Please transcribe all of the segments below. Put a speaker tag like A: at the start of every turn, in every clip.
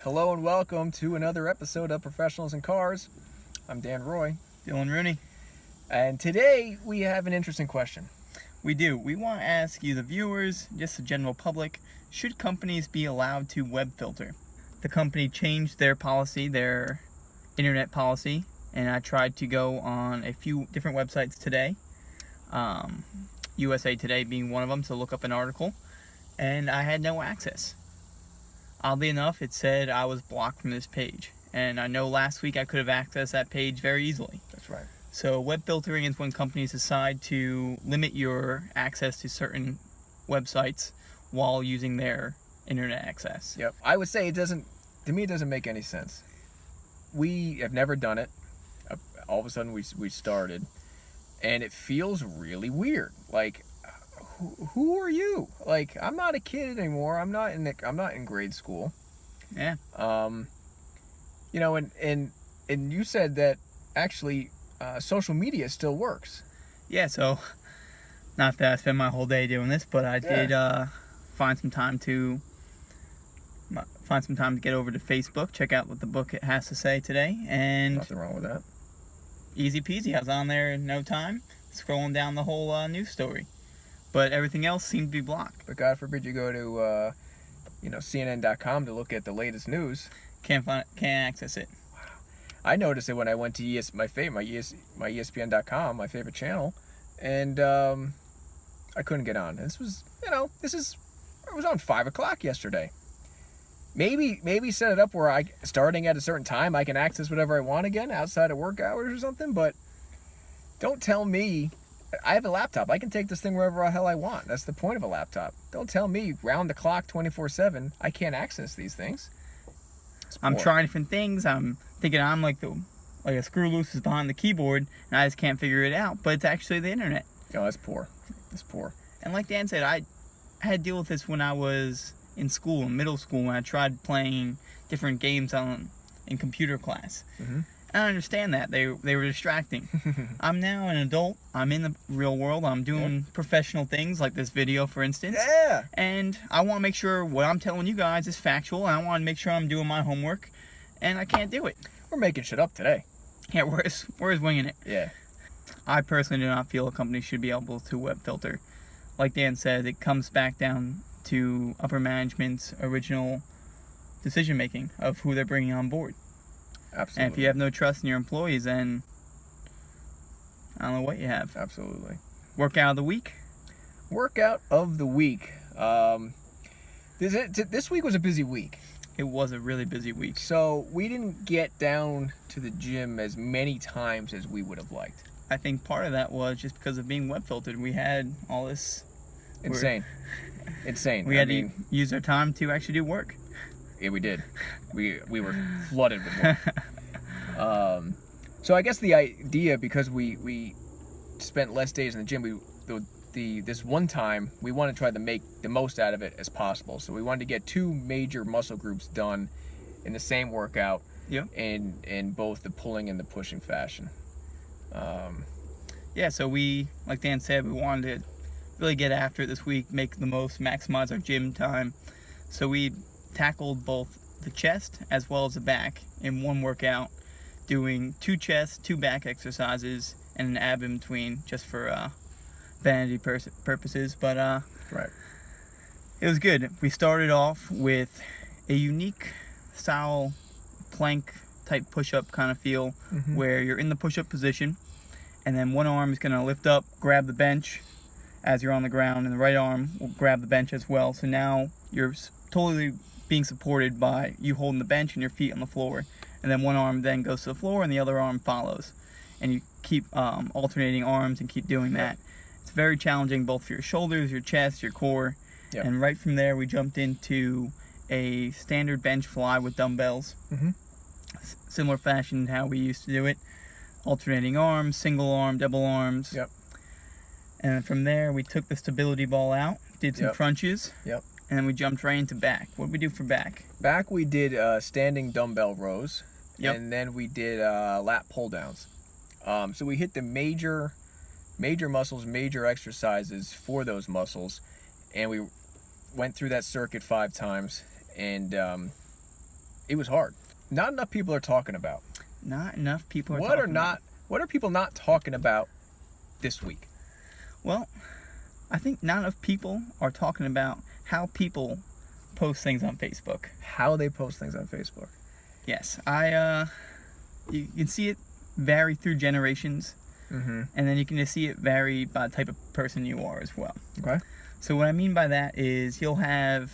A: Hello and welcome to another episode of Professionals in Cars. I'm Dan Roy.
B: Dylan Rooney.
A: And today we have an interesting question.
B: We do. We want to ask you, the viewers, just the general public, should companies be allowed to web filter? The company changed their policy, their internet policy, and I tried to go on a few different websites today, USA Today being one of them, to look up an article, and I had no access. Oddly enough, it said I was blocked from this page. And I know last week I could have accessed that page very easily.
A: That's right.
B: So web filtering is when companies decide to limit your access to certain websites while using their internet access.
A: Yep. I would say it doesn't make any sense. We have never done it. All of a sudden we started. And it feels really weird. Like, who are you? Like, I'm not a kid anymore. I'm not in grade school.
B: Yeah.
A: And you said that actually social media still works.
B: Yeah, so not that I spend my whole day doing this, but I did find some time to get over to Facebook, check out what the book it has to say today, and
A: Nothing wrong with that.
B: easy peasy. I was on there in no time, scrolling down the whole news story. But everything else seemed to be blocked.
A: But God forbid you go to, CNN.com to look at the latest news.
B: Can't access it.
A: I noticed it when I went to my ESPN.com, my favorite channel, and I couldn't get on. It was on 5 o'clock yesterday. Maybe set it up where starting at a certain time, I can access whatever I want again outside of work hours or something. But don't tell me. I have a laptop. I can take this thing wherever the hell I want. That's the point of a laptop. Don't tell me round the clock 24/7 I can't access these things.
B: I'm trying different things. I'm thinking I'm like a screw loose is behind the keyboard and I just can't figure it out. But it's actually the internet.
A: Oh, that's poor. That's poor.
B: And like Dan said, I had to deal with this when I was in school, in middle school, when I tried playing different games in computer class.
A: Mm-hmm.
B: I understand that. They were distracting. I'm now an adult. I'm in the real world. I'm doing professional things like this video, for instance.
A: Yeah.
B: And I want to make sure what I'm telling you guys is factual. And I want to make sure I'm doing my homework. And I can't do it.
A: We're making shit up today.
B: Yeah, we're just winging it.
A: Yeah.
B: I personally do not feel a company should be able to web filter. Like Dan said, it comes back down to upper management's original decision making of who they're bringing on board.
A: Absolutely.
B: And if you have no trust in your employees, then I don't know what you have.
A: Absolutely.
B: Workout of the week?
A: Workout of the week. This week was a busy week.
B: It was a really busy week.
A: So we didn't get down to the gym as many times as we would have liked.
B: I think part of that was just because of being web filtered. We had all this...
A: Insane.
B: We had to use our time to actually do work.
A: Yeah, we did. We were flooded with work. So I guess the idea, because we spent less days in the gym, this one time we wanted to try to make the most out of it as possible. So we wanted to get two major muscle groups done in the same workout.
B: Yep.
A: In both the pulling and the pushing fashion.
B: So we, like Dan said, we wanted to really get after it this week, make the most, maximize our gym time. So we tackled both the chest as well as the back in one workout, doing 2 chest, 2 back exercises, and an ab in between, just for vanity purposes. But
A: right.
B: It was good. We started off with a unique style plank type push-up kind of feel, where you're in the push-up position, and then one arm is going to lift up, grab the bench as you're on the ground, and the right arm will grab the bench as well. So now you're totally being supported by you holding the bench and your feet on the floor, and then one arm then goes to the floor and the other arm follows, and you keep alternating arms and keep doing that. It's very challenging both for your shoulders, your chest, your core.
A: Yep.
B: And right from there we jumped into a standard bench fly with dumbbells, similar fashion to how we used to do it, alternating arms, single arm, double arms.
A: Yep.
B: And from there we took the stability ball out, did some crunches.
A: Yep.
B: And then we jumped right into back. What did we do for back?
A: Back we did standing dumbbell rows.
B: Yep.
A: And then we did lat pull downs. So we hit the major muscles, major exercises for those muscles, and we went through that circuit 5 times, and it was hard. Not enough people are talking about.
B: Not enough people are
A: What
B: talking
A: are not? What are people not talking about this week?
B: Well, I think not enough people are talking about how people post things on Facebook.
A: How they post things on Facebook.
B: Yes, you can see it vary through generations,
A: Mm-hmm.
B: and then you can just see it vary by the type of person you are as well.
A: Okay.
B: So what I mean by that is you'll have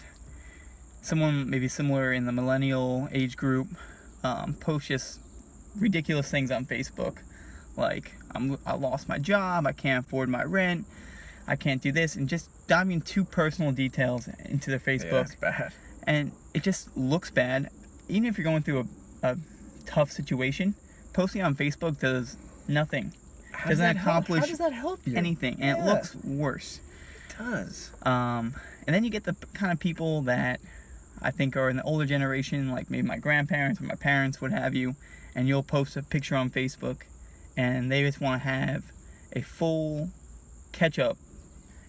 B: someone maybe similar in the millennial age group post just ridiculous things on Facebook, like I lost my job, I can't afford my rent, I can't do this, and just diving too personal details into their Facebook.
A: Yeah, it's bad.
B: And it just looks bad. Even if you're going through a tough situation, posting on Facebook does nothing.
A: How
B: Doesn't
A: does that help?
B: accomplish
A: How does that help you?
B: anything, and
A: Yeah.
B: it looks worse.
A: It does.
B: And then you get the kind of people that I think are in the older generation, like maybe my grandparents or my parents, what have you, and you'll post a picture on Facebook, and they just want to have a full catch-up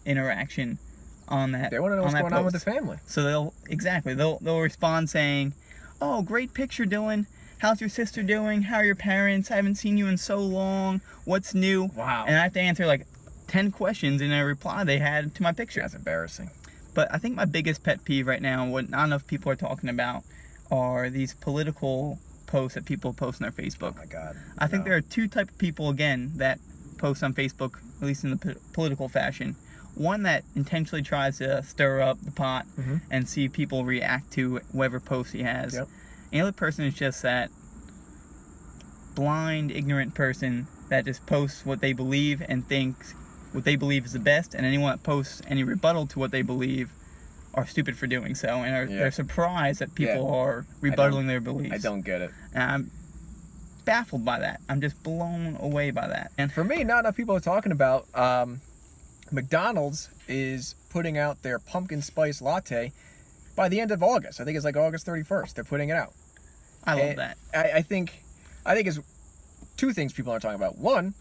B: interaction on that.
A: They want to know what's going on with the family.
B: So they'll respond saying, "Oh, great picture, Dylan. How's your sister doing? How are your parents? I haven't seen you in so long. What's new?"
A: Wow.
B: And I have to answer like 10 questions in a reply they had to my picture.
A: That's embarrassing.
B: But I think my biggest pet peeve right now, what not enough people are talking about, are these political posts that people post on their Facebook.
A: Oh my God.
B: I think
A: No.
B: there are two type of people, again, that post on Facebook, at least in the political fashion. One that intentionally tries to stir up the pot
A: Mhm.
B: and see people react to whatever post he has.
A: Yep.
B: And the other person is just that blind, ignorant person that just posts what they believe and thinks what they believe is the best, and anyone that posts any rebuttal to what they believe are stupid for doing so, and
A: Yeah.
B: they're surprised that people
A: Yeah.
B: are rebuttaling their beliefs.
A: I don't get it.
B: And I'm baffled by that. I'm just blown away by that. And
A: For me, not enough people are talking about McDonald's is putting out their pumpkin spice latte by the end of August. I think it's like August 31st. They're putting it out.
B: I love
A: And
B: that.
A: I think it's two things people are talking about. One,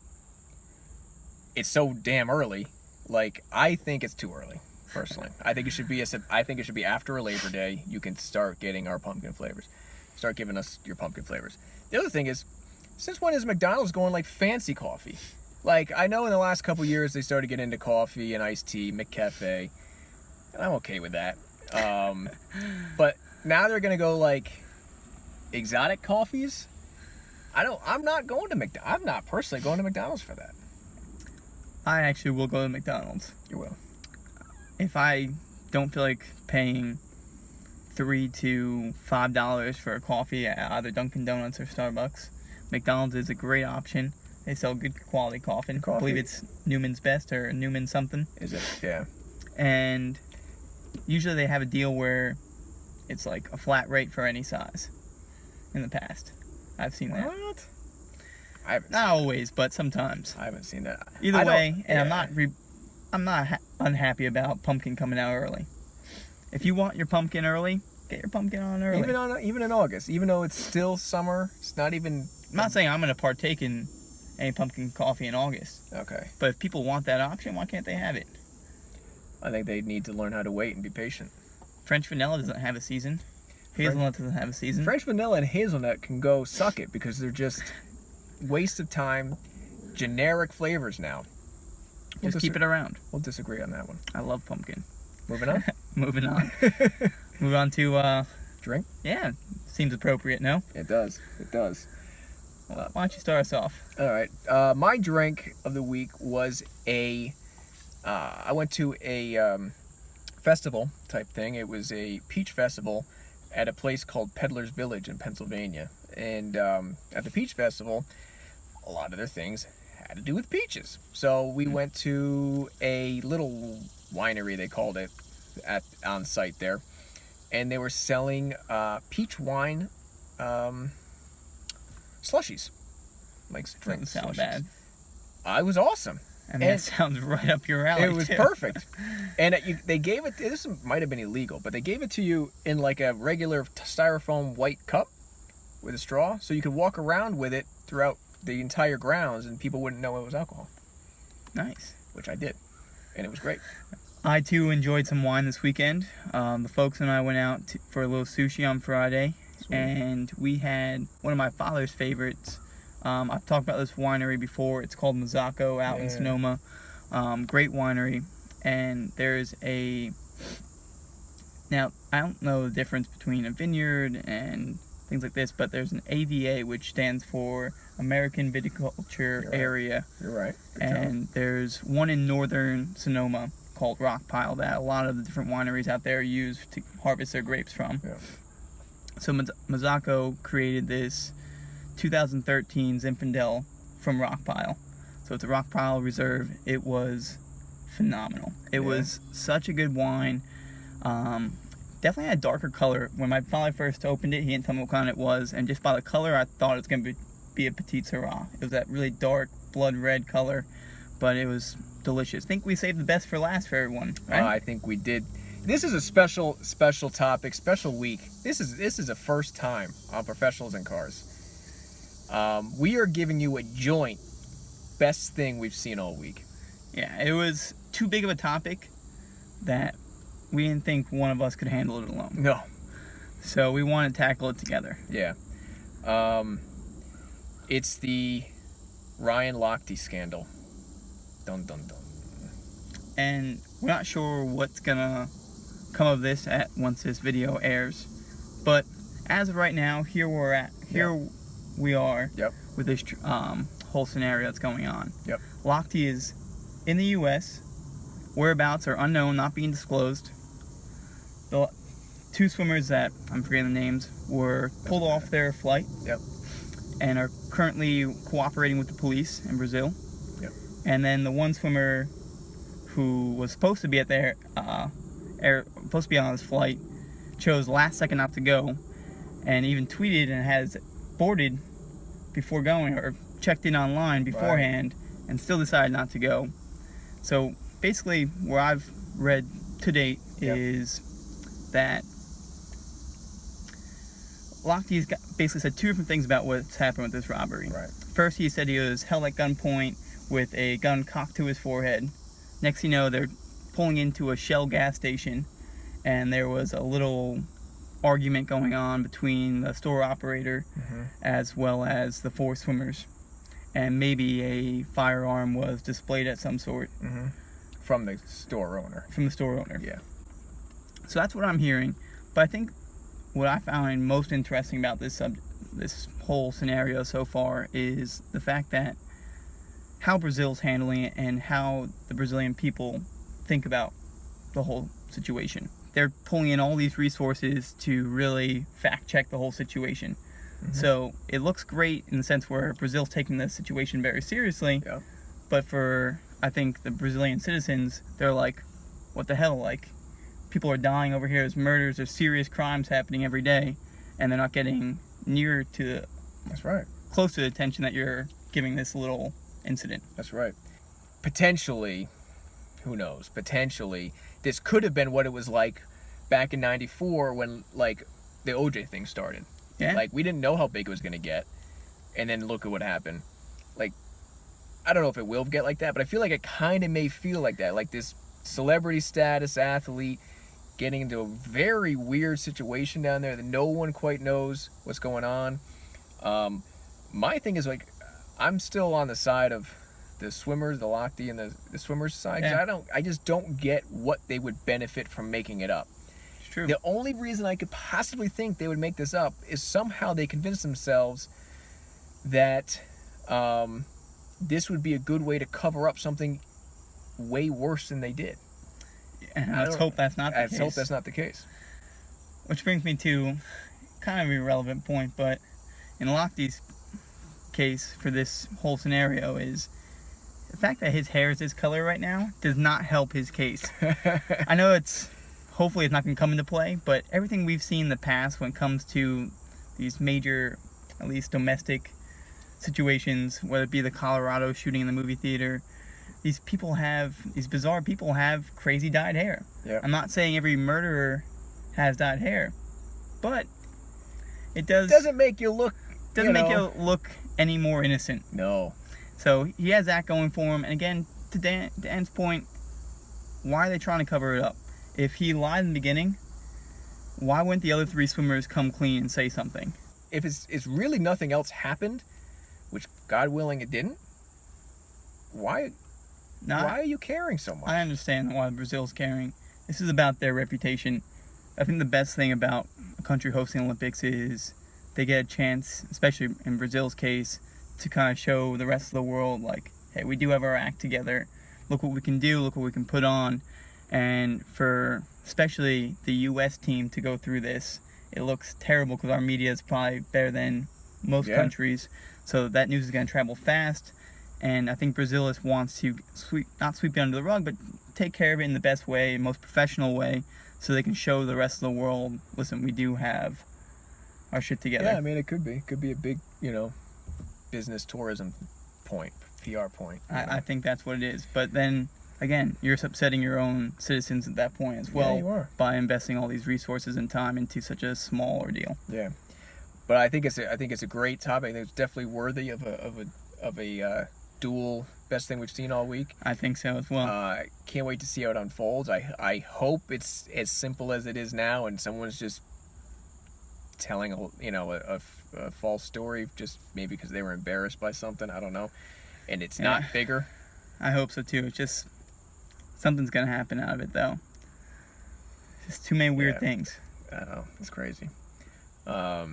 A: it's so damn early. Like, I think it's too early. Personally, I think it should be after a Labor Day. You can start getting our pumpkin flavors. Start giving us your pumpkin flavors. The other thing is, since when is McDonald's going like fancy coffee? Like, I know in the last couple years they started getting into coffee and iced tea, McCafe, and I'm okay with that. But now they're gonna go like exotic coffees. I'm not personally going to McDonald's for that.
B: I actually will go to McDonald's.
A: You will.
B: If I don't feel like paying $3 to $5 for a coffee at either Dunkin' Donuts or Starbucks, McDonald's is a great option. They sell good quality coffee. I believe it's Newman's Best or Newman something.
A: Is it? Yeah.
B: And usually they have a deal where it's like a flat rate for any size. In the past, I've seen that.
A: What? I haven't.
B: Not always, but sometimes.
A: I haven't seen that.
B: Either
A: I don't-
B: way, and
A: yeah.
B: I'm not unhappy about pumpkin coming out early. If you want your pumpkin early, get your pumpkin on early.
A: Even in August, even though it's still summer, it's not even.
B: I'm not saying I'm going to partake in any pumpkin coffee in August,
A: Okay.
B: but if people want that option, why can't they have it?
A: I think they need to learn how to wait and be patient.
B: French vanilla doesn't have a season. Hazelnut doesn't have a season.
A: French vanilla and hazelnut can go suck it because they're just waste of time, generic flavors now.
B: Just keep it around.
A: We'll disagree on that one.
B: I love pumpkin.
A: Moving on.
B: Moving on. Move on to,
A: Drink?
B: yeah, seems appropriate, no?
A: It does. It does.
B: Why don't you start us off?
A: All right. My drink of the week was I went to a festival type thing. It was a peach festival at a place called Peddler's Village in Pennsylvania. And at the peach festival, a lot of their things had to do with peaches. So we went to a little winery, they called it, on site there. And they were selling peach wine slushies. Like drink
B: Doesn't sound
A: slushies.
B: bad.
A: It was awesome.
B: I mean,
A: And-
B: that sounds right up your alley.
A: It was
B: too.
A: perfect. And they gave it, this might have been illegal, but they gave it to you in like a regular styrofoam white cup with a straw, so you could walk around with it throughout the entire grounds and people wouldn't know it was alcohol,
B: Nice.
A: which I did. And it was great.
B: I too enjoyed some wine this weekend. The folks and I went out for a little sushi on Friday.
A: Sweet.
B: and we had one of my father's favorites. I've talked about this winery before. It's called Mazzacco out in Sonoma. Great winery. And there's now, I don't know the difference between a vineyard and things like this, but there's an AVA, which stands for American Viticulture Area.
A: You're right.
B: And there's one in northern Sonoma called Rockpile that a lot of the different wineries out there use to harvest their grapes from.
A: Yeah.
B: So Mazzacco created this 2013 Zinfandel from Rockpile. So it's a Rockpile reserve. It was phenomenal. It was such a good wine. Definitely had a darker color. When my father first opened it, he didn't tell me what kind it was, and just by the color, I thought it was going to be a Petite Sirah. It was that really dark blood red color, but it was delicious. I think we saved the best for last for everyone, right?
A: I think we did. This is a special topic, special week. This is a first time on Professionals in Cars. We are giving you a joint best thing we've seen all week.
B: Yeah, it was too big of a topic that we didn't think one of us could handle it alone.
A: No.
B: So we want to tackle it together.
A: Yeah. It's the Ryan Lochte scandal. Dun dun dun.
B: And we're not sure what's gonna come of this once this video airs. But as of right now, here we are with this whole scenario that's going on.
A: Yep.
B: Lochte is in the U.S. Whereabouts are unknown, not being disclosed. The two swimmers that I'm forgetting the names were pulled off their flight.
A: Yep.
B: And are currently cooperating with the police in Brazil.
A: Yep.
B: And then the one swimmer who was supposed to be at their supposed to be on his flight chose last second not to go, and even tweeted and has boarded before going, or checked in online beforehand, and still decided not to go. So basically, what I've read to date is that Lochte's basically said two different things about what's happened with this robbery.
A: Right.
B: First, he said he was held at gunpoint with a gun cocked to his forehead. Next thing you know, they're pulling into a Shell gas station, and there was a little argument going on between the store operator as well as the four swimmers. And maybe a firearm was displayed at some sort.
A: From the store owner.
B: From the store owner.
A: Yeah.
B: So that's what I'm hearing. But I think what I found most interesting about this whole scenario so far is the fact that how Brazil's handling it and how the Brazilian people think about the whole situation. They're pulling in all these resources to really fact check the whole situation. So it looks great in the sense where Brazil's taking this situation very seriously.
A: Yeah.
B: But for, I think, the Brazilian citizens, they're like, what the hell? Like, people are dying over here. There's murders, there's serious crimes happening every day, and they're not getting near to
A: That's right.
B: close to the attention that you're giving this little incident.
A: That's right. Potentially, who knows? Potentially, this could have been what it was like back in '94 when, like, the OJ thing started.
B: Yeah.
A: Like, we didn't know how big it was going to get, and then look at what happened. Like, I don't know if it will get like that, but I feel like it kind of may feel like that. Like, this celebrity status athlete getting into a very weird situation down there that no one quite knows what's going on. My thing is, like, I'm still on the side of the swimmers, the Lochte and the swimmers side. 'Cause I just don't get what they would benefit from making it up.
B: It's true.
A: The only reason I could possibly think they would make this up is somehow they convince themselves that this would be a good way to cover up something way worse than they did.
B: And let's hope that's not the case.
A: Let's hope that's not the case.
B: Which brings me to kind of an irrelevant point, but in Lochte's case for this whole scenario is the fact that his hair is this color right now does not help his case. I know hopefully it's not going to come into play, but everything we've seen in the past when it comes to these major, at least domestic situations, whether it be the Colorado shooting in the movie theater, these bizarre people have crazy dyed hair.
A: Yeah.
B: I'm not saying every murderer has dyed hair, but it
A: doesn't make you look
B: any more innocent.
A: No.
B: So he has that going for him. And again, to Dan's point, why are they trying to cover it up? If he lied in the beginning, why wouldn't the other 3 swimmers come clean and say something?
A: If it's really nothing else happened, which God willing it didn't, why are you caring so much?
B: I understand why Brazil's caring. This is about their reputation. I think the best thing about a country hosting Olympics is they get a chance, especially in Brazil's case, to kind of show the rest of the world, like, hey, we do have our act together. Look what we can do. Look what we can put on. And for especially the U.S. team to go through this, it looks terrible because our media is probably better than most countries. So that news is going to travel fast. And I think Brazil wants to not sweep it under the rug, but take care of it in the best way, most professional way, so they can show the rest of the world, listen, we do have our shit together.
A: Yeah, I mean, it could be a big, business tourism point, PR point.
B: I think that's what it is. But then, again, you're upsetting your own citizens at that point as well,
A: you are,
B: by investing all these resources and time into such a small ordeal.
A: Yeah, but I think it's a great topic. I think it's definitely worthy of a dual best thing we've seen all week.
B: I think so as well.
A: Can't wait to see how it unfolds. I hope it's as simple as it is now, and someone's just telling a false story, just maybe because they were embarrassed by something. I don't know, and it's not bigger.
B: I hope so too. It's just something's gonna happen out of it, though. Just too many weird things.
A: I know, it's crazy. I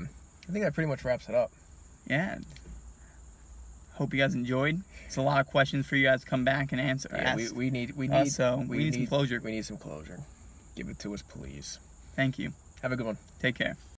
A: think that pretty much wraps it up.
B: Yeah. Hope you guys enjoyed. It's a lot of questions for you guys to come back and answer.
A: Yeah, we need
B: some closure.
A: We need some closure. Give it to us, please.
B: Thank you.
A: Have a good one.
B: Take care.